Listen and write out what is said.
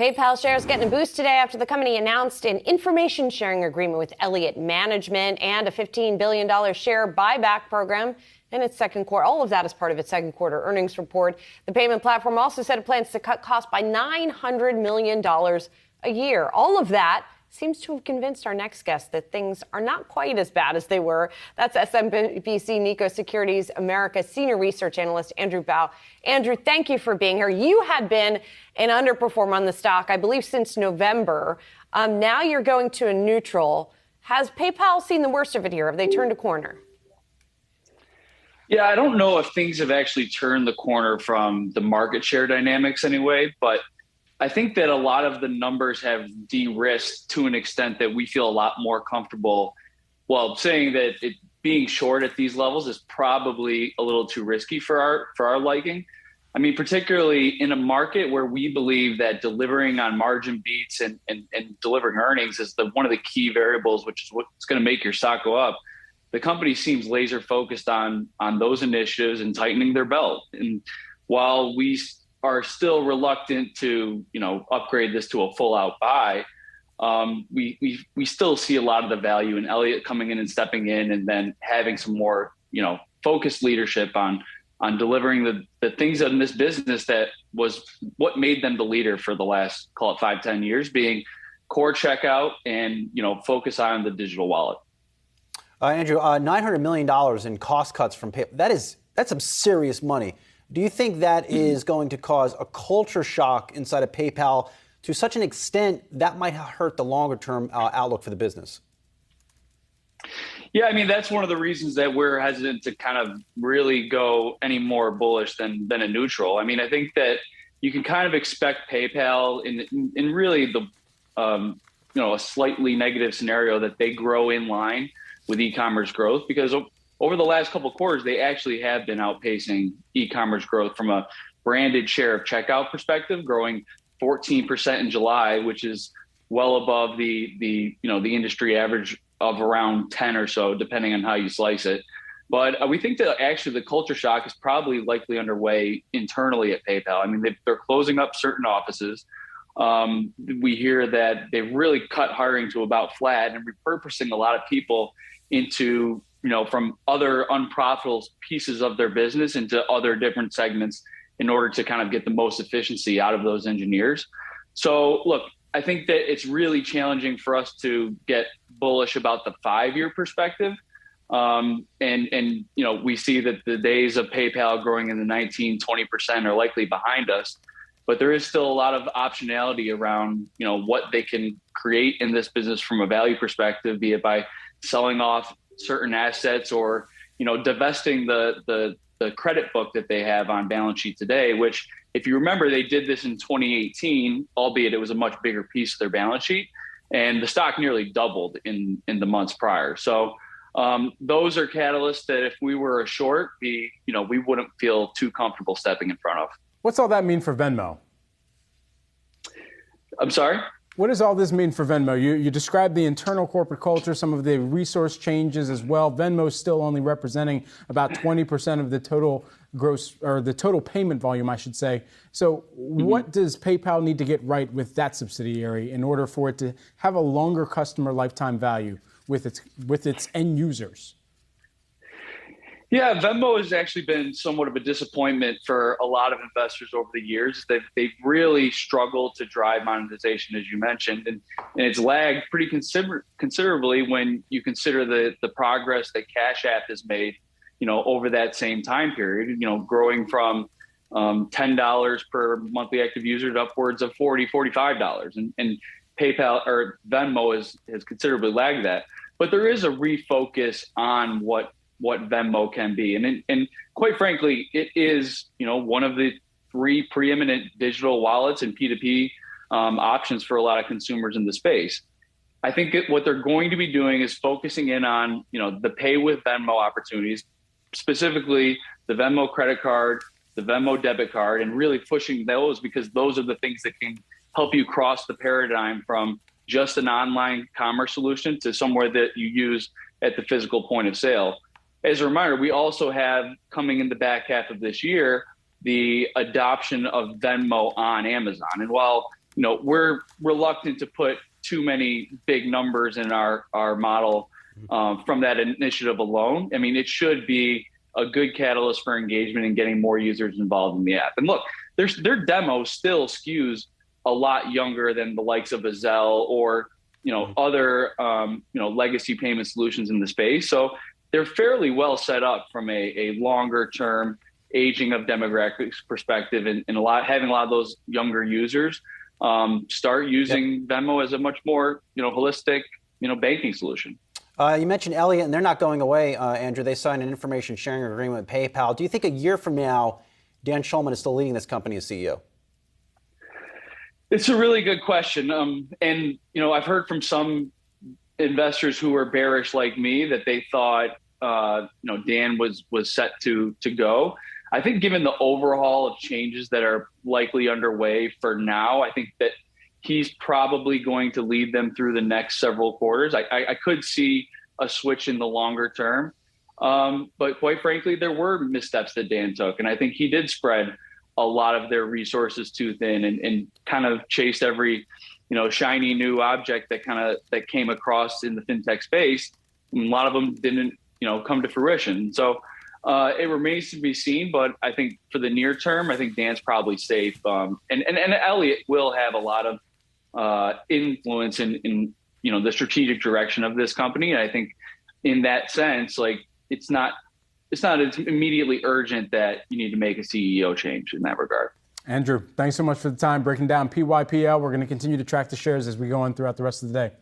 PayPal shares getting a boost today after the company announced an information sharing agreement with Elliott Management and a $15 billion share buyback program in its second quarter. All of that is part of its second quarter earnings report. The payment platform also said it plans to cut costs by $900 million a year. All of that seems to have convinced our next guest that things are not quite as bad as they were. That's SMBC Nikko Securities America Senior Research Analyst Andrew Bao. Andrew, thank you for being here. You had been an underperformer on the stock, I believe, since November. Now you're going to a neutral. Has PayPal seen the worst of it here? Have they turned a corner? Yeah, I don't know if things have actually turned the corner from the market share dynamics anyway, but I think that a lot of the numbers have de-risked to an extent that we feel a lot more comfortable. Well, saying that it being short at these levels is probably a little too risky for our liking. I mean, particularly in a market where we believe that delivering on margin beats and delivering earnings is one of the key variables, which is what's going to make your stock go up. The company seems laser focused on those initiatives and tightening their belt. And while we are still reluctant to, upgrade this to a full out buy, we still see a lot of the value in Elliott coming in and stepping in and then having some more, focused leadership on delivering the things in this business that was what made them the leader for the last, call it 5-10 years, being core checkout and, focus on the digital wallet. Andrew, $900 million in cost cuts from PayPal, that's some serious money. Do you think that is going to cause a culture shock inside of PayPal to such an extent that might hurt the longer term outlook for the business? Yeah, I mean, that's one of the reasons that we're hesitant to kind of really go any more bullish than a neutral. I mean, I think that you can kind of expect PayPal in really the, a slightly negative scenario that they grow in line with e-commerce growth, because over the last couple of quarters, they actually have been outpacing e-commerce growth from a branded share of checkout perspective, growing 14% in July, which is well above the industry average of around 10 or so, depending on how you slice it. But we think that actually the culture shock is probably likely underway internally at PayPal. I mean, they're closing up certain offices. We hear that they've really cut hiring to about flat and repurposing a lot of people into from other unprofitable pieces of their business into other different segments in order to kind of get the most efficiency out of those engineers. So look, I think that it's really challenging for us to get bullish about the 5-year perspective. And we see that the days of PayPal growing in the 19-20% are likely behind us, but there is still a lot of optionality around, what they can create in this business from a value perspective, be it by selling off certain assets or, divesting the credit book that they have on balance sheet today, which if you remember, they did this in 2018, albeit it was a much bigger piece of their balance sheet, and the stock nearly doubled in the months prior. So those are catalysts that if we were a short, we wouldn't feel too comfortable stepping in front of. What's all that mean for Venmo? I'm sorry? What does all this mean for Venmo? You described the internal corporate culture, some of the resource changes as well. Venmo is still only representing about 20% of the total gross, or the total payment volume, I should say. So what does PayPal need to get right with that subsidiary in order for it to have a longer customer lifetime value with its end users? Yeah, Venmo has actually been somewhat of a disappointment for a lot of investors over the years. They've really struggled to drive monetization, as you mentioned, and it's lagged pretty considerably when you consider the progress that Cash App has made, over that same time period, growing from $10 per monthly active user to upwards of $40, $45. And PayPal or Venmo has considerably lagged that. But there is a refocus on what Venmo can be. And quite frankly, it is, one of the 3 preeminent digital wallets and P2P options for a lot of consumers in the space. I think what they're going to be doing is focusing in on, the pay with Venmo opportunities, specifically the Venmo credit card, the Venmo debit card, and really pushing those because those are the things that can help you cross the paradigm from just an online commerce solution to somewhere that you use at the physical point of sale. As a reminder, we also have coming in the back half of this year, the adoption of Venmo on Amazon. And while, we're reluctant to put too many big numbers in our model from that initiative alone. I mean, it should be a good catalyst for engagement and getting more users involved in the app. And look, their demo still skews a lot younger than the likes of a Zelle or other legacy payment solutions in the space. So they're fairly well set up from a longer term aging of demographics perspective, and having a lot of those younger users start using Venmo as a much more holistic banking solution. You mentioned Elliott, and they're not going away, Andrew. They signed an information sharing agreement with PayPal. Do you think a year from now, Dan Schulman is still leading this company as CEO? It's a really good question. And I've heard from some investors who were bearish like me that they thought, Dan was set to go. I think given the overhaul of changes that are likely underway for now, I think that he's probably going to lead them through the next several quarters. I could see a switch in the longer term. But quite frankly, there were missteps that Dan took. And I think he did spread a lot of their resources too thin and kind of chased every, shiny new object that came across in the fintech space. And a lot of them didn't, come to fruition. So it remains to be seen, but I think for the near term, I think Dan's probably safe. And Elliott will have a lot of influence in the strategic direction of this company. And I think in that sense, it's not immediately urgent that you need to make a CEO change in that regard. Andrew, thanks so much for the time breaking down PYPL. We're going to continue to track the shares as we go on throughout the rest of the day.